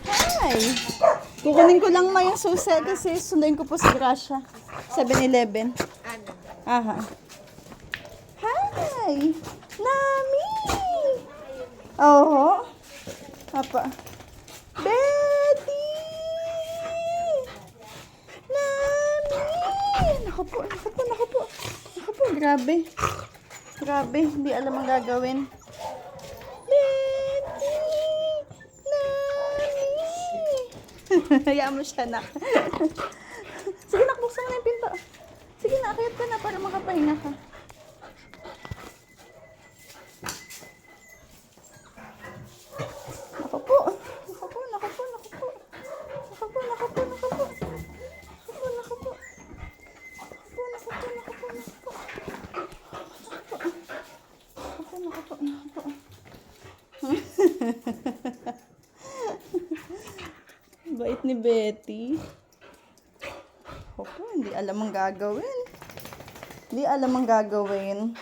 Hi! Kukunin ko lang may susi kasi sunduin ko po sa Gracia. 7-Eleven. Aha. Hi! Nami! Oo. Apa. Betty! Nami! Naku po, naku po, naku po. Naku po, grabe. Grabe, hindi alam ang gagawin. Betty! Nami! Hayaan mo siya na. Sige na, buksan mo na yung pinto. Sige na, akayat ka na para makapahinga ka. Naku po. Naku po, naku po, naku po. Naku po, naku po, naku po. Naku po, naku po. Naku po, naku po, naku po, naku po. Naku po, naku po. Bait ni Betty. Opo, hindi alam ang gagawin. Hindi alam ang gagawin.